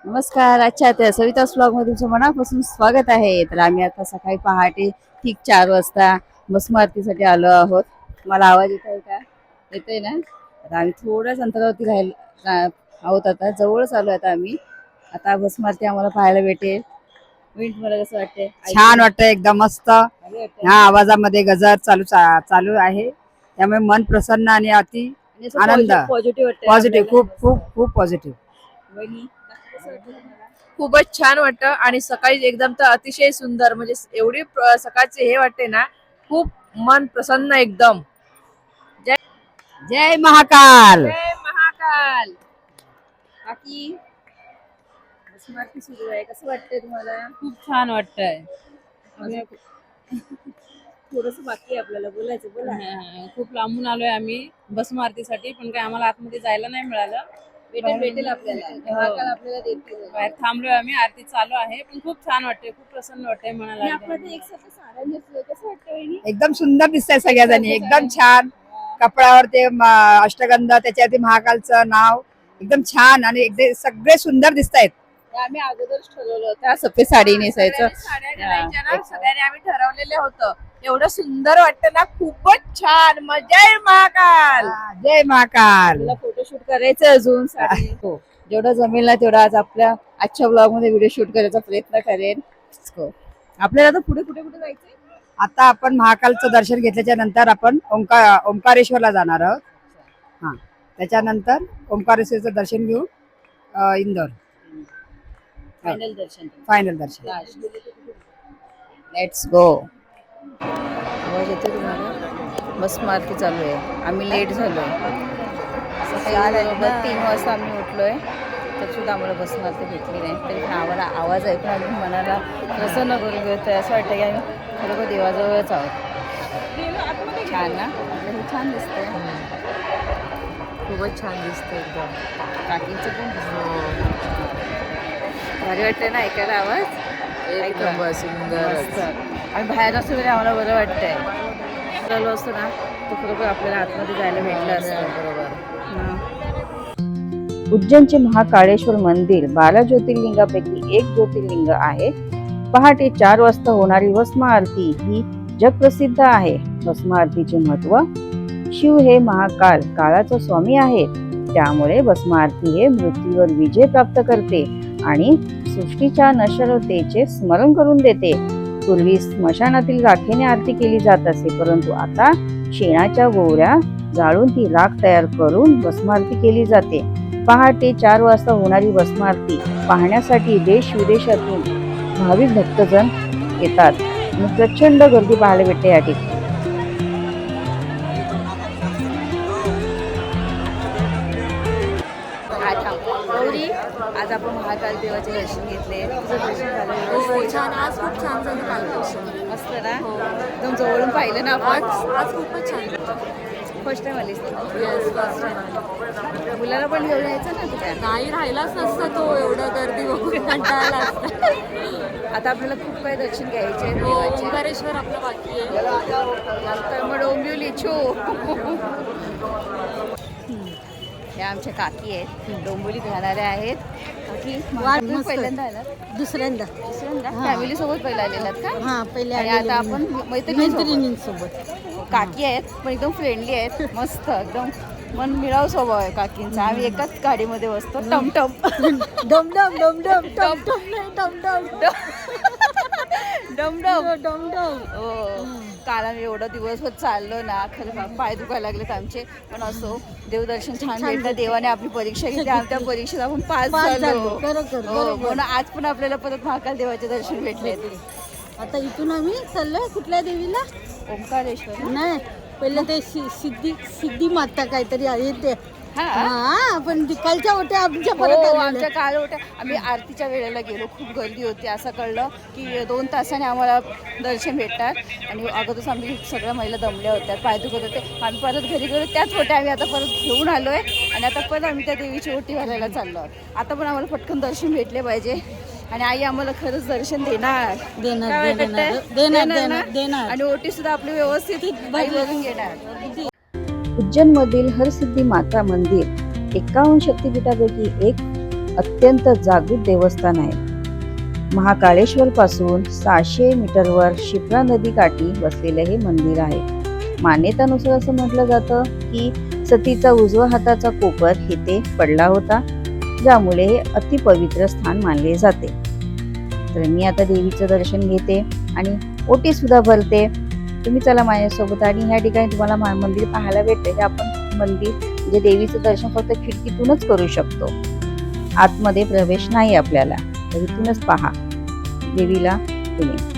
नमस्कार. आजच्या त्या सवितास ब्लॉग मध्ये तुमचं मनापासून स्वागत आहे. तर आम्ही आता सकाळी पहाटे ठीक 4 वाजता भस्म आरतीसाठी आलो आहोत. मला आवाज येत आहे का? येतोय ना? तर आम्ही थोड्याच अंतरावरती आहोत. आता जवळच आलो आता आम्ही. आता भस्म आरती आम्हाला पाहायला भेटेल. तुम्हाला कसं वाटतंय? छान वाटतंय, एकदम मस्त. ह्या आवाजामध्ये गजर चालू आहे, त्यामुळे मन प्रसन्न आणि अति आनंद, पॉझिटिव्ह, खूप खूप खूप पॉझिटिव्ह. खूपच छान वाटतं आणि सकाळी एकदम तर अतिशय सुंदर, म्हणजे एवढी सकाळचे हे वाटते ना, खूप मन प्रसन्न एकदम. जय महाकाल. जय महाकाल. बाकी भस्म आरती सुरू आहे, कसं वाटतंय तुम्हाला? खूप छान वाटतंय. थोडस बाकी आहे आपल्याला बोलायचं. बोला. खूप लांबून आलोय आम्ही भस्म आरतीसाठी, पण काय आम्हाला आतमध्ये जायला नाही मिळालं. भेटेल आपल्याला. महाकाल आपल्याला देतील. बाहेर थांबलोय आम्ही, आरती चालू आहे, पण खूप छान वाटतंय, खूप प्रसन्न वाटतंय मनाला. कसं वाटतं? एकदम सुंदर दिसतंय सगळ्याजणी, एकदम छान. कपड्यावर ते अष्टगंध, त्याच्यावरती महाकालचं नाव, एकदम छान आणि एकदम सगळे सुंदर दिसतायत. आम्ही अगोदरच ठरवलं होतं सफेद साडी नेसायचं. साड्या घालायच्या ना, सगळ्यांनी आम्ही ठरवलेलं होतं. एवढं सुंदर वाटतं ना, खूपच छान. जय महाकाल. जय महाकाल. आपल्याला फोटोशूट करायचं अजून साडी. हो, जेवढं जमेल ना तेवढं आज आपल्या आजच्या ब्लॉग मध्ये व्हिडिओ शूट करायचा प्रयत्न करेन. आपल्याला आता पुढे कुठे जायचंय? आता आपण महाकालचं दर्शन घेतल्याच्या नंतर आपण ओंकारेश्वरला जाणार आहोत. हा, त्याच्यानंतर ओंकारेश्वरचं दर्शन घेऊ Indore. Final Darshan. Let's go. आवाज येतो तुम्हाला? भस्म आरती चालू आहे. आम्ही लेट झालोय. सकाळी 3 वाजता आम्ही उठलोय, तर सुद्धा आम्हाला भस्म आरती भेटली नाही. तरी पण आम्हाला आवाज ऐकून आम्ही मनाला प्रसन्न करून घेतोय. असं वाटतं की आम्ही खरोखर देवाजवळच आहोत. छान ना? हे छान दिसतंय. खूपच छान दिसतं एकदम. काकींचं पण दिसतं. भारी वाटतंय ना ऐकायला आवाज? एकदम सुंदर. आणि बाहेर असतो तरी आम्हाला बरं वाटतंय. चालू असतो ना, तर खरोखर आपल्याला आतमध्ये जायला भेटलं असतं. बरोबर. उज्जैनचे महाकाळेश्वर मंदिर 12 ज्योतिर्लिंगापैकी एक ज्योतिर्लिंग आहे. पहाटे 4 वाजता होणारी भस्म आरती ही जगप्रसिद्ध आहे. भस्म आरतीचे महत्व: शिव हे महाकाल, काळाचा स्वामी आहेत. त्यामुळे भस्म आरती हे मृत्यूवर विजय प्राप्त करते आणि सृष्टीच्या नश्वरतेचे स्मरण करून देते. पूर्वी स्मशानातील राखेने आरती केली जात असे, परंतु आता शेणाच्या गोवऱ्या जाळून ती राख तयार करून भस्म आरती केली जाते. पहाटे 4 वाजता होणारी भस्म आरती पाहण्यासाठी देश विदेशातून भाविक भक्तजन येतात आणि प्रचंड गर्दी पाहायला भेटते या ठिकाणी. आज आपण महाकाल देवाचे दर्शन घेतले. तुझं दर्शन झालं? छान. आज खूप छान झालं काल दर्शन. मस्त ना? एकदम जवळून पाहिलं ना आपण. आज खूपच छान. फर्स्ट टाइम आलीस तू? Yes, first time. मुलाला पण घेऊन यायचं ना तुझ्या? नाही, राहिलाच नसता तो. एवढं गर्दी बघून कंटाळला असता. आता आपल्याला खूप काही दर्शन घ्यायचे आहे. ओंकारेश्वर आपलं बाकी आहे. नंतर मग डोंबिवली छू. ह्या आमच्या काकी आहेत, डोंबिवलीत राहणाऱ्या आहेत. काकी पहिल्यांदा आलात? दुसऱ्यांदा फॅमिली सोबत पहिला आलेलात का? हा, पहिले आणि आता आपण मैत्रिणींसोबत. काकी आहेत पण एकदम फ्रेंडली आहेत. मस्त एकदम मन मिळाव स्वभाव आहे काकींचा. आम्ही एकाच गाडीमध्ये बसतो. टमटम डमडम डमडम टमटम नाही, डमडम डमडम डमडम. हो. काल आम्ही एवढा दिवसभर चाललो ना, खरं पाय दुखायला लागलेत आमचे, पण असो देवदर्शन छान भेटलं. देवाने आपली परीक्षा घेतली आणि त्या परीक्षेत आपण पास झालो. हो, म्हणून आज पण आपल्याला परत महाकाल देवाचे दर्शन भेटले. आता इथून आम्ही चाललोय कुठल्या देवीला? ओंकारेश्वर. नाही, पहिले ते सिद्धी माता काहीतरी आहे ते. हा, पण तिकडच्या होत्या आमच्या हो, परत आमच्या काल होत्या. आम्ही आरतीच्या वेळेला गेलो, खूप गर्दी होती. असं कळलं की 2 तासाने आम्हाला दर्शन भेटतात आणि अगोदरच आम्ही सगळ्या महिला दमल्या होत्या, पाय दुखत होते. आम्ही परत घरी गेलो, त्याच होत्या आम्ही आता परत घेऊन आलोय आणि आता परत आम्ही त्या देवीची ओटी घालायला चाललो आहोत. आता पण आम्हाला पटकन दर्शन भेटले पाहिजे आणि आई आम्हाला खरंच दर्शन देणार. काय वाटतंय? देणार. आणि ओटी सुद्धा आपली व्यवस्थित आई बघून घेणार. उज्जैनमधील हरसिद्धी माता मंदिर 51 शक्तिपीठापैकी एक अत्यंत जागृत देवस्थान आहे. महाकाळेश्वर पासून 600 मीटरवर शिप्रा नदी काठी बसलेले हे मंदिर आहे. मान्यतानुसार असं म्हटलं जातं की सतीचा उजवा हाताचा कोपर इथे पडला होता, ज्यामुळे हे अतिपवित्र स्थान मानले जाते. तर मी आता देवीचं दर्शन घेते आणि ओटी सुद्धा भरते. तुम्ही चला माझ्यासोबत आणि ह्या ठिकाणी तुम्हाला मंदिर पाहायला भेटते. हे आपण मंदिर म्हणजे देवीचं दर्शन फक्त खिडकीतूनच करू शकतो, आतमध्ये प्रवेश नाही आपल्याला. तर इथूनच पहा देवीला तुम्ही.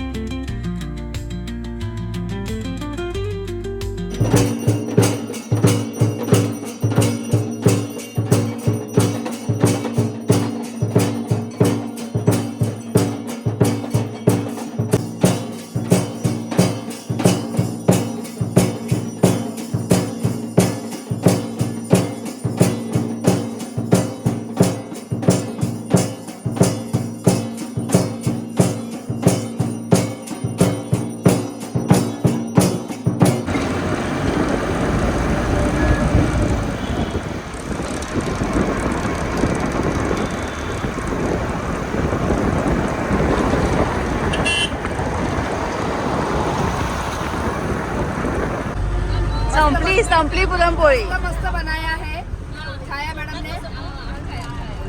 संपली पुरणपोळी. मस्त बनाया है छाया मैडम ने.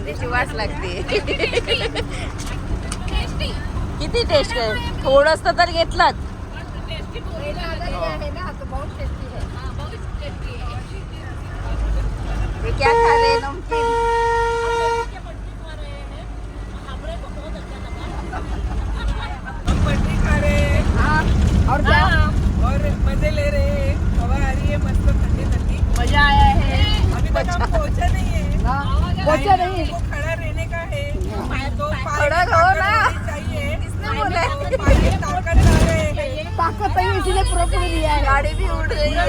त्याची वाट लागते. किती टेस्ट आहे, थोडंस तर घेतलात. क्या खा रहे नमकीन? और क्या और मजे ले रहे हैं. हवा आ रही है मस्त ठंडी ठंडी. मजा आया है. अभी तक हम पहुंचा नहीं है. पहुंचा नहीं. हमको खड़ा रहने का है. तो खड़ा रहो ना. चाहिए. किसने बोला है? तो पानी ताकत ला रहे हैं. ताकत नहीं इसीलिए प्रोटीन दिया है. गाड़ी भी उड़ रही है.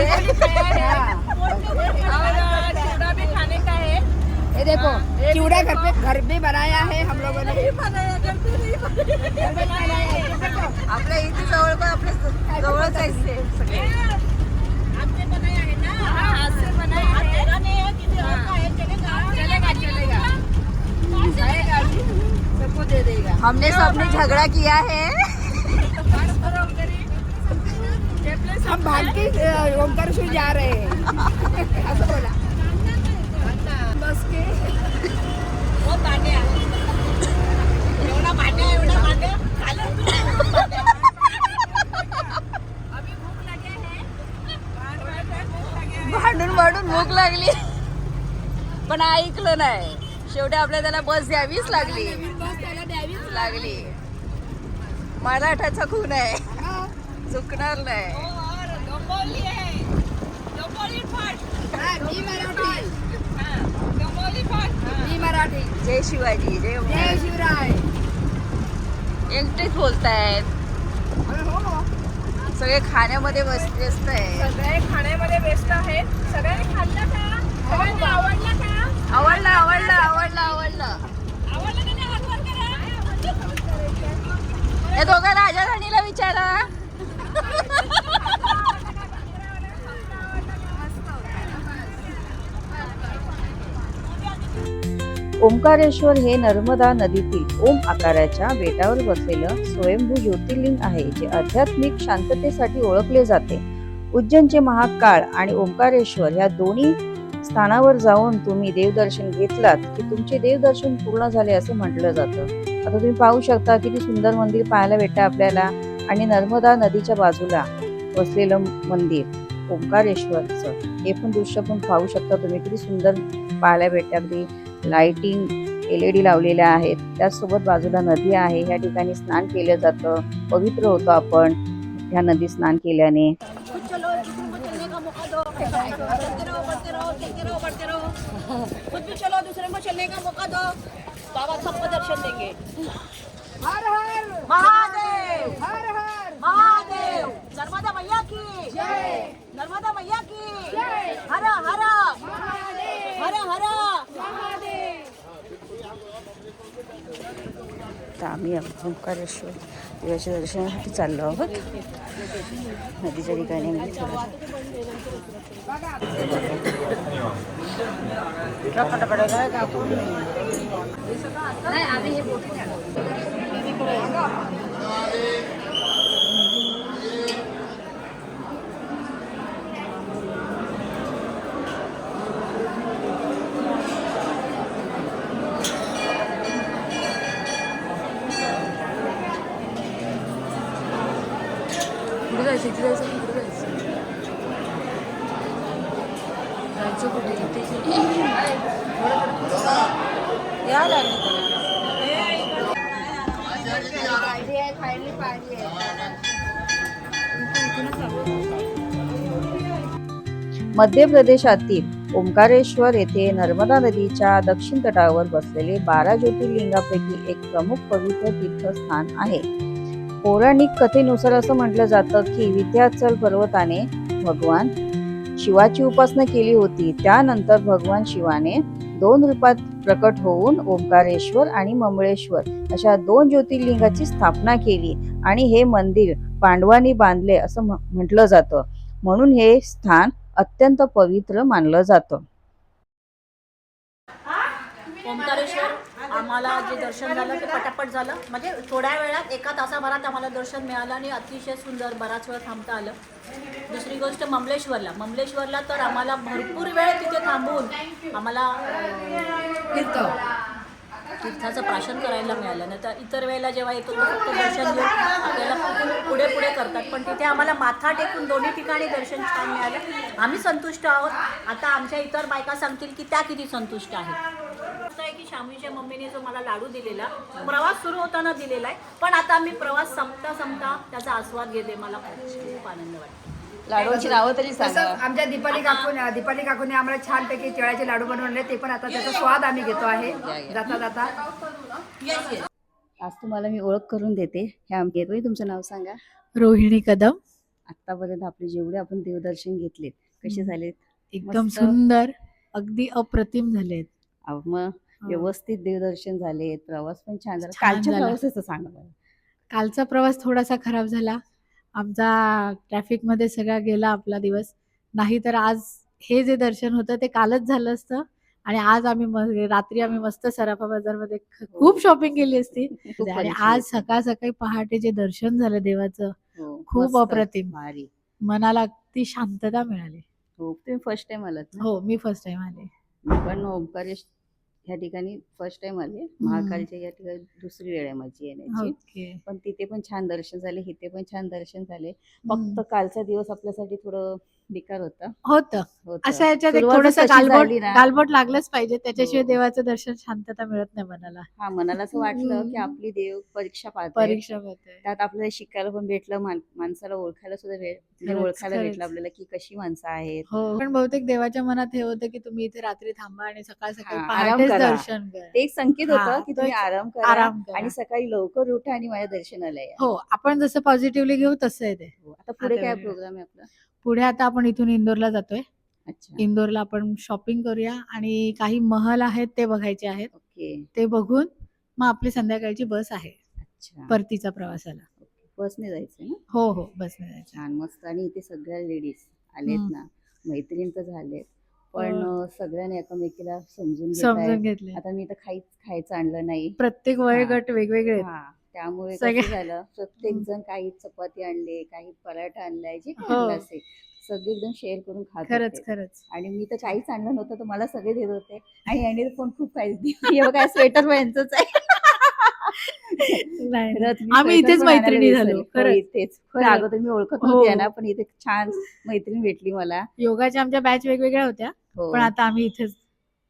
चूड़ा भी खाने का है. ये देखो चिवड़ा घर पे बनाया है हम लोगों ने. आपल्या इथे जवळ पण आपल्या जवळच आहे सगळे. सबको दे देगा. हमने सबने झगड़ा किया है. हम भाग के ओंकारेश्वर जा रहे हैं. असं बोला. बस के भांडून भूक लागली पण ऐकलं नाही. शेवटी आपल्याला त्याला बस द्यावीच लागली. मराठाचा खून आहे, चुकणार नाही. मी मराठी. जय शिवाजी, जय जय शिवराय. एकटेच बोलतायत. सगळे खाण्यामध्ये व्यस्त आहे. सगळे खाण्यामध्ये व्यस्त आहेत. सगळ्यांनी खाल्लं का? सगळ्यांना आवडलं का? आवडलं. हे दोघं राजा राणीला विचारा. ओंकारेश्वर हे नर्मदा नदीतील ओम आकाराच्या बेटावर बसलेलं स्वयंभू ज्योतिर्लिंग आहे, जे आध्यात्मिक शांततेसाठी ओळखले जाते. उज्जैनचे महाकाळ आणि ओंकारेश्वर या दोन्ही स्थानावर जाऊन तुम्ही देवदर्शन घेतलात की तुमचे देवदर्शन पूर्ण झाले असे म्हटलं जातं. आता तुम्ही पाहू शकता किती सुंदर मंदिर पाहायला भेटतं आपल्याला आणि नर्मदा नदीच्या बाजूला वसलेलं मंदिर ओंकारेश्वरचं हे पण दृश्य पण पाहू शकता तुम्ही. किती सुंदर पाहायला भेटते. अगदी लाइटिंग LED लावलेल्या आहेत. त्याचसोबत बाजूला नदी आहे. या ठिकाणी स्नान केलं जातं. पवित्र होतो आपण ह्या नदी स्नान केल्याने. महादेव हर हर महादेव नर्मदा मैया की जय नर्मदा मैया की जय हर हर महादेव हर हर महादेव. तर आम्ही ओंकारेश्वर देवाच्या दर्शनासाठी चाललो आहोत. नदीच्या ठिकाणी आम्ही मध्य प्रदेशातील ओंकारेश्वर येथे नर्मदा नदीच्या दक्षिण तटावर बसलेले 12 ज्योतिर्लिंगापैकी एक प्रमुख पवित्र तीर्थस्थान आहे. पौराणिक कथेनुसार असं म्हटलं जातं की विंध्याचल पर्वताने भगवान शिवाची उपासना केली होती. त्यानंतर भगवान शिवाने 2 रूपात प्रकट होऊन ओंकारेश्वर आणि ममळेश्वर अशा 2 ज्योतिर्लिंगाची स्थापना केली आणि हे मंदिर पांडवांनी बांधले असं म्हटलं जातं. म्हणून हे स्थान अत्यंत पवित्र मानलं जातं. ओंकारेश्वर आम्हाला जे दर्शन झालं ते पटापट झालं. म्हणजे थोड्या वेळात 1 तासाभरात आम्हाला दर्शन मिळालं आणि अतिशय सुंदर बराच वेळ थांबता आलं. दुसरी गोष्ट ममलेश्वरला तर आम्हाला भरपूर वेळ तिथे थांबून आम्हाला तीर्थाचं प्राशन करायला मिळालं. नाही तर इतर वेळेला जेव्हा येतो तो फक्त दर्शन घेऊन आपल्याला पुढे करतात. पण तिथे आम्हाला माथा टेकून दोन्ही ठिकाणी दर्शन छान मिळालं. आम्ही संतुष्ट आहोत. आता आमच्या इतर बायका सांगतील की त्या किती संतुष्ट आहेत. की शामीच्या मम्मीने जो मला लाडू दिलेला प्रवास सुरू होताना दिलेला आहे, पण आता मी प्रवास संपता त्याचा आस्वाद घेते. मला खूप आनंद वाटतो. लाडूची नावं तरी सांगा. आमच्या दीपाली काकूने आम्हाला छानपैकी तिळाचे लाडू बनवले. ते पण आता त्याचा स्वाद आम्ही घेतो आहे जाता. आज तुम्हाला मी ओळख करून देते. हे तुमचं नाव सांगा. रोहिणी कदम. आतापर्यंत आपले जेवढे आपण देवदर्शन घेतलेत कसे झालेत? एकदम मस्त. सुंदर, अगदी अप्रतिम झालेत. मग व्यवस्थित देवदर्शन झाले. प्रवास पण छान झाला. छान कालच्या झाला. प्रवासाचं सांगा मला. कालचा प्रवास थोडासा खराब झाला. आमचा ट्रॅफिकमध्ये सगळा गेला आपला दिवस. नाहीतर आज हे जे दर्शन होतं ते कालच झालं असतं आणि आज आम्ही रात्री मस्त सराफा बाजारमध्ये खूप शॉपिंग केली असती. खूप आणि परिचय आज आहे. सकाळी पहाटे जे दर्शन झालं देवाचं हो, खूप मस्त, अप्रतिम. भारी. मनाला अगदी शांतता मिळाली. हो, तुम्ही फर्स्ट टाइम आलात ना? हो, मी फर्स्ट टाइम आले. मी पण ओंकारेश ह्या ठिकाणी फर्स्ट टाइम आले. महाकालच्या या ठिकाणी दुसरी वेळ आहे माझी येण्याची. ओके. पण तिथे पण छान दर्शन झाले. इथे पण छान दर्शन झाले. फक्त कालचा दिवस आपल्यासाठी थोडं बेकार होता. होतं. होतं. अशा याच्यात एक सुरुवातच थोडंसं तशी झाली ना. गालबोट लागलंच पाहिजे. त्याच्याशिवाय हो. देवाचं दर्शन शांतता मिळत नाही मनाला. हा, मनाला असं वाटलं की आपली देव परीक्षा पाहते. परीक्षा होते. त्यात आपल्याला शिकायला पण भेटलं. माणसाला ओळखायला सुद्धा म्हणजे खरंच, ओळखायला खरंच. भेटलं आपल्याला की कशी माणसं आहेत. हो, पण बहुतेक देवाच्या मनात हे होतं की तुम्ही इथे रात्री थांबा आणि सकाळी हा, आराम पहाटेच करा. दर्शन करा. ते एक संकेत होतं हा, की तो तुम्ही एक आराम करा आराम करा. आणि सकाळी लवकर उठा आणि माझ्या दर्शनाला या. हो, आपण जसं पॉझिटिव्हली घेऊ तसं आहे ते. हो. आता पुढे आता काय वेगळं. प्रोग्राम आहे आपला? पुढे आता आपण इथून इंदोरला जातोय. अच्छा, इंदोरला आपण शॉपिंग करूया आणि काही महल आहेत ते बघायचे आहेत. ओके, ते बघून मग आपली संध्याकाळची बस आहे अच्छा. परतीचा प्रवासाला. बसने जायचंय ना? हो, बसने जायचं. छान, मस्त. आणि इथे सगळ्या लेडीज आलेत हम्म. ना, मैत्रीण तर झालेत, पण सगळ्यांनी एकमेकीला समजून समजून घेतायत. घेतले. आता मी तर खायचं आणलं नाही. प्रत्येक वयोगट वेगवेगळे आहेत. हा, त्यामुळे सगळे- कसं झालं, प्रत्येक जण काही चपाती आणले, काही पराठा आणलाय, जे काही हो. आणलं असेल सगळे एकदम शेअर करून खात खरंच होते. खरंच. आणि मी तर काहीच आणलं नव्हतं, तर मला सगळे देत होते. आणि यांनी तर पण खूप काही दिलं. हे बघा, स्वेटर यांचंच आहे. नाही खरंच मी आम्ही स्वेटर इथेच पण आणायला मैत्रिणी विसरले. झालो हो, खरंच. इथेच पण खरं. अगोदर मी ओळखत हो. नव्हते ना, पण इथे छान मैत्रीण भेटली मला. योगाच्या आमच्या बॅच वेगवेगळ्या होत्या हो, पण आता आम्ही इथेच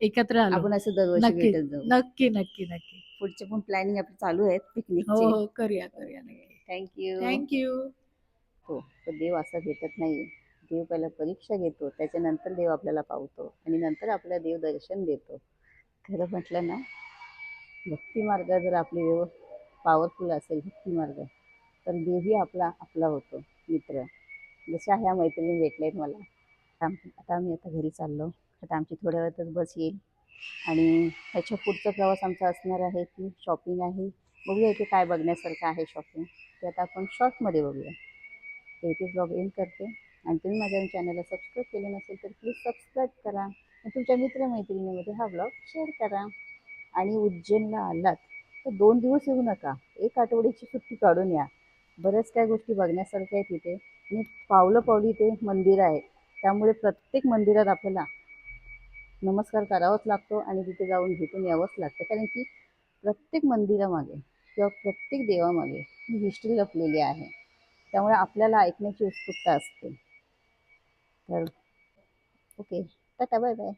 एकत्र आलो. आपण असं दरवर्षी नक्की भेटत जाऊ. नक्की नक्की नक्की. पुढचे पण प्लॅनिंग आपले चालू आहेत हो पिकनिकचे. हो करूया करूया नक्की. थँक्यू. थँक्यू. हो, पण देव असा भेटत नाही. देव पहिला परीक्षा घेतो, त्याच्यानंतर देव आपल्याला पावतो आणि नंतर आपल्याला देव दर्शन देतो. खरं म्हटलं ना, भक्ती मार्ग जर आपली पॉवरफुल असेल भक्ती मार्ग, तर देवही आपला आपला होतो मित्र. जशा ह्या मैत्रिणी भेटल्या आहेत मला. आता आम्ही घरी चाललो. आता आमची थोड्या वेळातच बस येईल आणि ह्याच्या पुढचा प्रवास आमचा असणार आहे की शॉपिंग आहे. बघूया इथे काय बघण्यासारखं आहे शॉपिंग, ते आता आपण शॉर्टमध्ये बघूया. तर इथे ब्लॉग एंड करते आणि तुम्ही माझ्या चॅनलला सबस्क्राईब केलं नसेल तर प्लीज सबस्क्राईब करा आणि तुमच्या मित्रमैत्रिणीमध्ये हा ब्लॉग शेअर करा. आणि उज्जैनला आलात तर 2 दिवस येऊ नका, 1 आठवड्याची सुट्टी काढून या. बऱ्याच काय गोष्टी बघण्यासारख्या आहेत तिथे आणि पावलं पावली ते मंदिर आहे. त्यामुळे प्रत्येक मंदिरात आपल्याला नमस्कार करावाच लागतो आणि तिथे जाऊन भेटून यावंच लागतं, कारण की प्रत्येक मंदिरामागे किंवा प्रत्येक देवामागे ही हिस्ट्री लपलेली आहे. त्यामुळे आपल्याला ऐकण्याची उत्सुकता असते. तर ओके, टाटा बाय बाय.